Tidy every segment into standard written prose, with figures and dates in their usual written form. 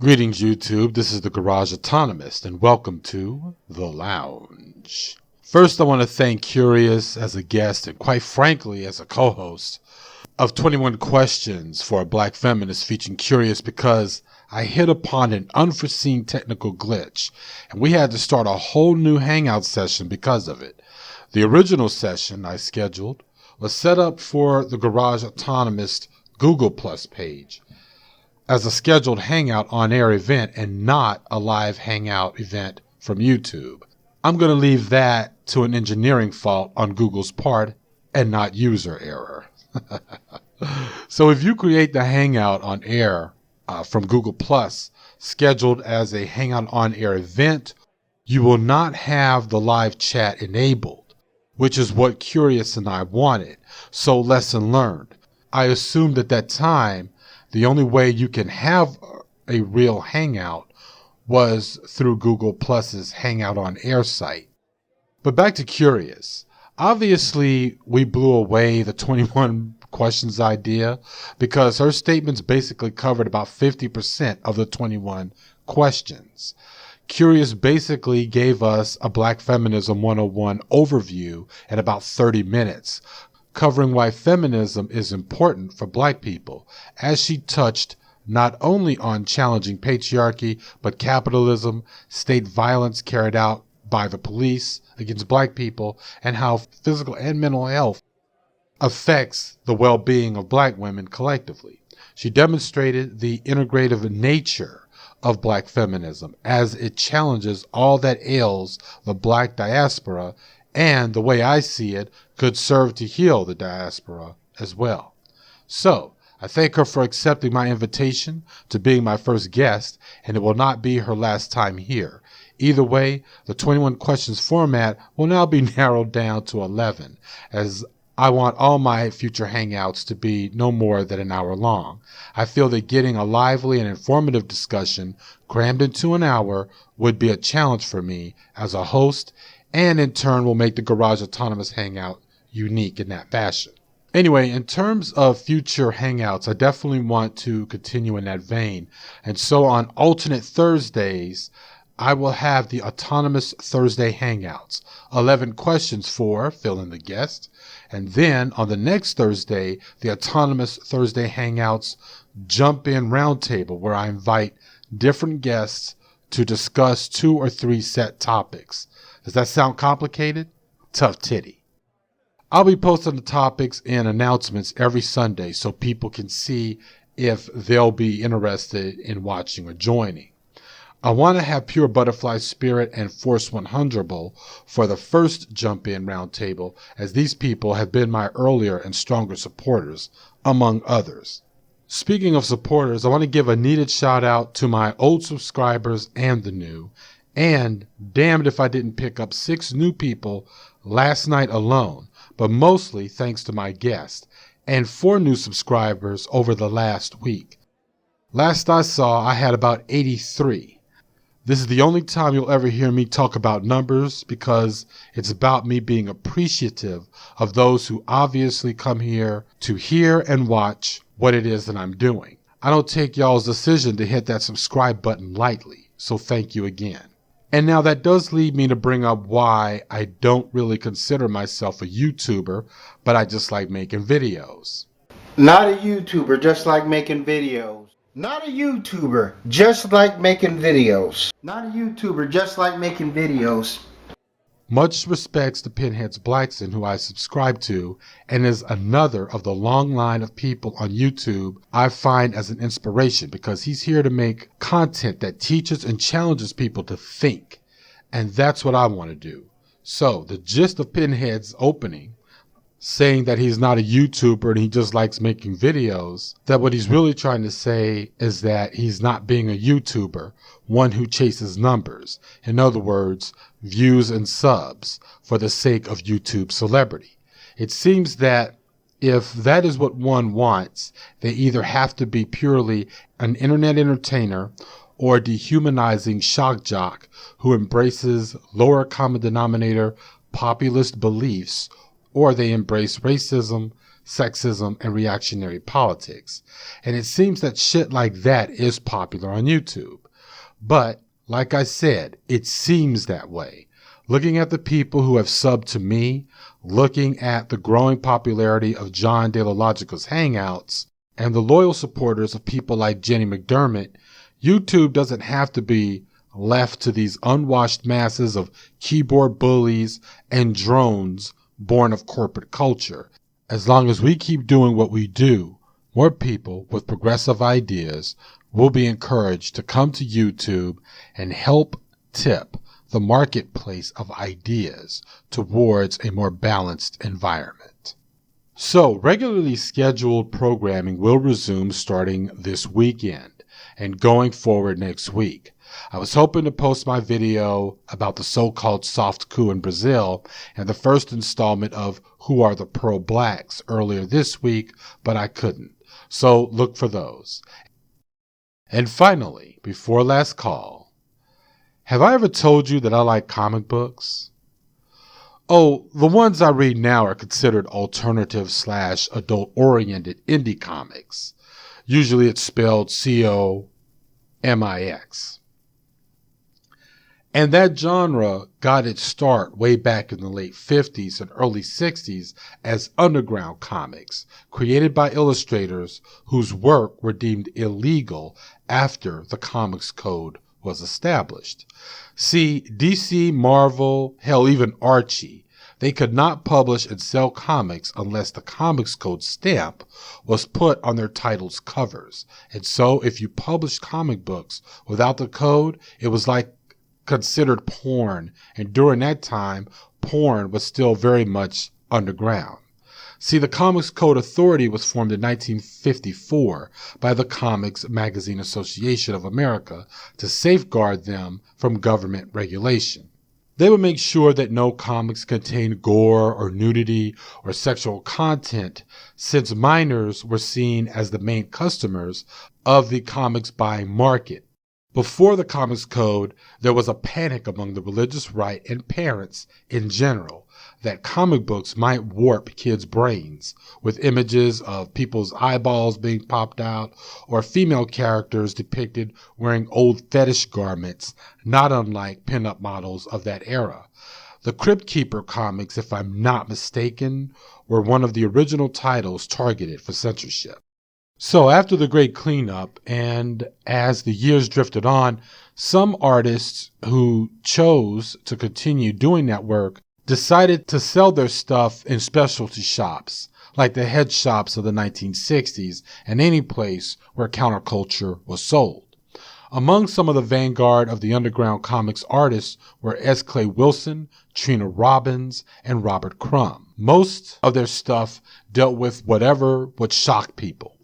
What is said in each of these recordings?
Greetings, YouTube. This is the Garage Autonomist, and welcome to The Lounge. First, I want to thank Curious as a guest and, quite frankly, as a co-host of 21 Questions for a Black Feminist featuring Curious because I hit upon an unforeseen technical glitch, and we had to start a whole new Hangout session because of it. The original session I scheduled was set up for the Garage Autonomist Google Plus page as a scheduled Hangout on-air event and not a live Hangout event from YouTube. I'm going to leave that to an engineering fault on Google's part and not user error. So if you create the Hangout on air from Google Plus scheduled as a Hangout on-air event, you will not have the live chat enabled, which is what Curious and I wanted. So lesson learned. I assumed at that time the only way you can have a real Hangout was through Google Plus's Hangout on Air site. But back to Curious. Obviously, we blew away the 21 questions idea because her statements basically covered about 50% of the 21 questions. Curious basically gave us a Black Feminism 101 overview in about 30 minutes, covering why feminism is important for Black people, as she touched not only on challenging patriarchy, but capitalism, state violence carried out by the police against Black people, and how physical and mental health affects the well-being of Black women collectively. She demonstrated the integrative nature of Black feminism as it challenges all that ails the Black diaspora, and the way I see it, could serve to heal the diaspora as well. So, I thank her for accepting my invitation to being my first guest, and it will not be her last time here. Either way, the 21 questions format will now be narrowed down to 11, as I want all my future Hangouts to be no more than an hour long. I feel that getting a lively and informative discussion crammed into an hour would be a challenge for me as a host, and in turn will make the Garage Autonomous Hangout unique in that fashion. Anyway, in terms of future Hangouts, I definitely want to continue in that vein. And so on alternate Thursdays, I will have the Autonomous Thursday Hangouts. 11 questions for fill in the guest. And then on the next Thursday, the Autonomous Thursday Hangouts Jump In Roundtable, where I invite different guests to discuss 2 or 3 set topics. Does that sound complicated? Tough titty. I'll be posting the topics and announcements every Sunday so people can see if they'll be interested in watching or joining. I want to have Pure Butterfly Spirit and Force 100 for the first Jump In Roundtable, as these people have been my earlier and stronger supporters, among others. Speaking of supporters, I want to give a needed shout out to my old subscribers and the new. And damned if I didn't pick up 6 new people last night alone, but mostly thanks to my guest, and 4 new subscribers over the last week. Last I saw, I had about 83. This is the only time you'll ever hear me talk about numbers because it's about me being appreciative of those who obviously come here to hear and watch what it is that I'm doing. I don't take y'all's decision to hit that subscribe button lightly, so thank you again. And now that does lead me to bring up why I don't really consider myself a YouTuber, but I just like making videos. Not a YouTuber, just like making videos. Not a YouTuber, just like making videos. Not a YouTuber, just like making videos. Much respects to Pinhead's Blackson, who I subscribe to, and is another of the long line of people on YouTube I find as an inspiration because he's here to make content that teaches and challenges people to think. And that's what I want to do. So the gist of Pinhead's opening, saying that he's not a YouTuber and he just likes making videos, that what he's really trying to say is that he's not being a YouTuber, one who chases numbers. In other words, views and subs for the sake of YouTube celebrity. It seems that if that is what one wants, they either have to be purely an internet entertainer or a dehumanizing shock jock who embraces lower common denominator populist beliefs, or they embrace racism, sexism, and reactionary politics. And it seems that shit like that is popular on YouTube. But, like I said, it seems that way. Looking at the people who have subbed to me, looking at the growing popularity of John De La Logica's Hangouts, and the loyal supporters of people like Jenny McDermott, YouTube doesn't have to be left to these unwashed masses of keyboard bullies and drones born of corporate culture. As long as we keep doing what we do, more people with progressive ideas will be encouraged to come to YouTube and help tip the marketplace of ideas towards a more balanced environment. So, regularly scheduled programming will resume starting this weekend and going forward next week. I was hoping to post my video about the so-called soft coup in Brazil and the first installment of Who Are the Pro-Blacks earlier this week, but I couldn't. So look for those. And finally, before last call, have I ever told you that I like comic books? Oh, the ones I read now are considered alternative/adult-oriented indie comics. Usually it's spelled Comix. And that genre got its start way back in the late 50s and early 60s as underground comics, created by illustrators whose work were deemed illegal after the Comics Code was established. See, DC, Marvel, hell, even Archie, they could not publish and sell comics unless the Comics Code stamp was put on their titles' covers. And so if you published comic books without the code, it was like considered porn, and during that time, porn was still very much underground. See, the Comics Code Authority was formed in 1954 by the Comics Magazine Association of America to safeguard them from government regulation. They would make sure that no comics contained gore or nudity or sexual content, since minors were seen as the main customers of the comics buying market. Before the Comics Code, there was a panic among the religious right and parents in general that comic books might warp kids' brains with images of people's eyeballs being popped out or female characters depicted wearing old fetish garments, not unlike pinup models of that era. The Crypt Keeper comics, if I'm not mistaken, were one of the original titles targeted for censorship. So after the great cleanup, and as the years drifted on, some artists who chose to continue doing that work decided to sell their stuff in specialty shops, like the head shops of the 1960s and any place where counterculture was sold. Among some of the vanguard of the underground comics artists were S. Clay Wilson, Trina Robbins, and Robert Crumb. Most of their stuff dealt with whatever would shock people.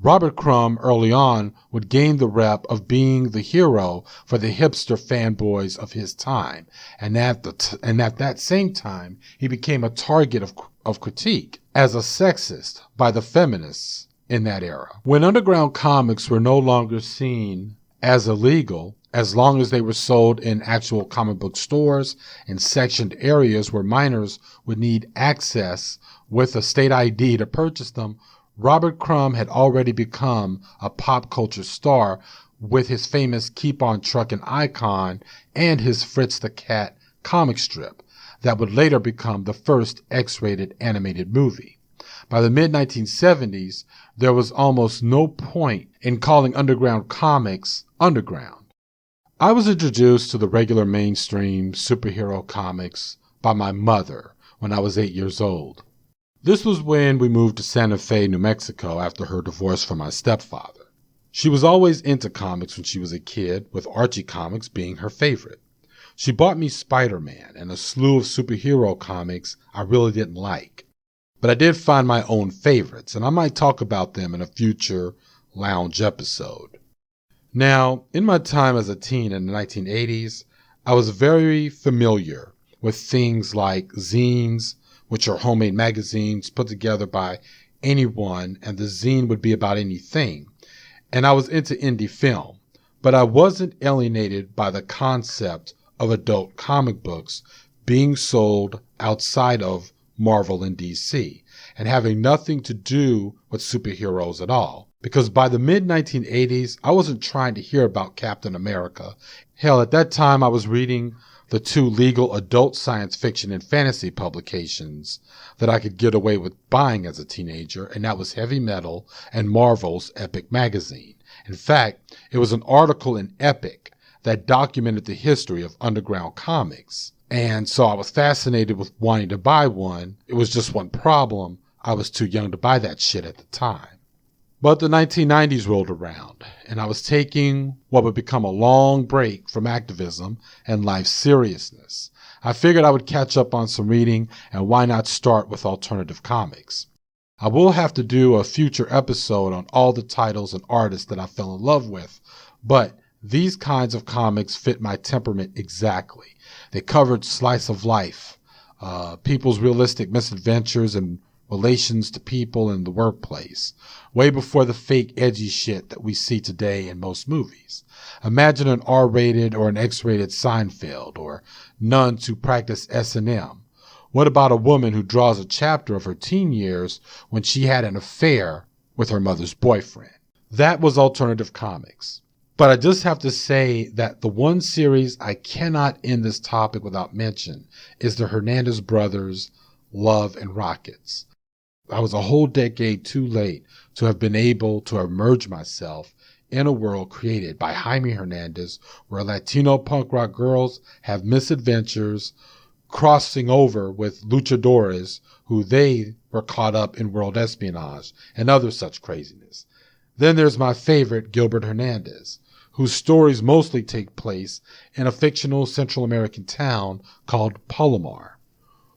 Robert Crumb early on would gain the rep of being the hero for the hipster fanboys of his time, and at that same time he became a target of critique as a sexist by the feminists in that era. When underground comics were no longer seen as illegal, as long as they were sold in actual comic book stores and sectioned areas where minors would need access with a state ID to purchase them, Robert Crumb had already become a pop culture star with his famous Keep On Truckin' icon and his Fritz the Cat comic strip that would later become the first X-rated animated movie. By the mid-1970s, there was almost no point in calling underground comics underground. I was introduced to the regular mainstream superhero comics by my mother when I was 8 years old. This was when we moved to Santa Fe, New Mexico after her divorce from my stepfather. She was always into comics when she was a kid, with Archie comics being her favorite. She bought me Spider-Man and a slew of superhero comics I really didn't like. But I did find my own favorites, and I might talk about them in a future lounge episode. Now, in my time as a teen in the 1980s, I was very familiar with things like zines, which are homemade magazines put together by anyone, and the zine would be about anything. And I was into indie film, but I wasn't alienated by the concept of adult comic books being sold outside of Marvel and DC. and having nothing to do with superheroes at all. Because by the mid-1980s, I wasn't trying to hear about Captain America. Hell, at that time I was reading the two legal adult science fiction and fantasy publications that I could get away with buying as a teenager, and that was Heavy Metal and Marvel's Epic magazine. In fact, it was an article in Epic that documented the history of underground comics. And so I was fascinated with wanting to buy one. It was just one problem. I was too young to buy that shit at the time. But the 1990s rolled around, and I was taking what would become a long break from activism and life seriousness. I figured I would catch up on some reading, and why not start with alternative comics? I will have to do a future episode on all the titles and artists that I fell in love with, but these kinds of comics fit my temperament exactly. They covered slice of life, people's realistic misadventures and relations to people in the workplace, way before the fake edgy shit that we see today in most movies. Imagine an R-rated or an X-rated Seinfeld, or nuns who practice S&M. What about a woman who draws a chapter of her teen years when she had an affair with her mother's boyfriend? That was alternative comics. But I just have to say that the one series I cannot end this topic without mention is the Hernandez brothers' Love and Rockets. I was a whole decade too late to have been able to immerse myself in a world created by Jaime Hernandez, where Latino punk rock girls have misadventures crossing over with luchadores who they were caught up in world espionage and other such craziness. Then there's my favorite, Gilbert Hernandez, whose stories mostly take place in a fictional Central American town called Palomar,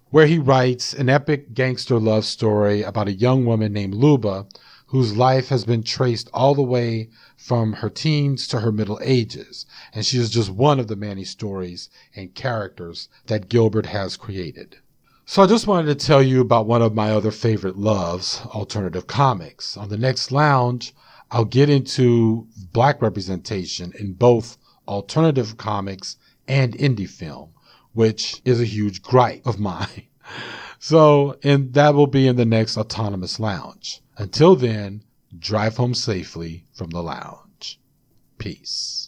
where he writes an epic gangster love story about a young woman named Luba, whose life has been traced all the way from her teens to her middle ages, and she is just one of the many stories and characters that Gilbert has created. So I just wanted to tell you about one of my other favorite loves, alternative comics. On the next lounge, I'll get into black representation in both alternative comics and indie film, which is a huge gripe of mine. And that will be in the next Autonomist Lounge. Until then, drive home safely from the lounge. Peace.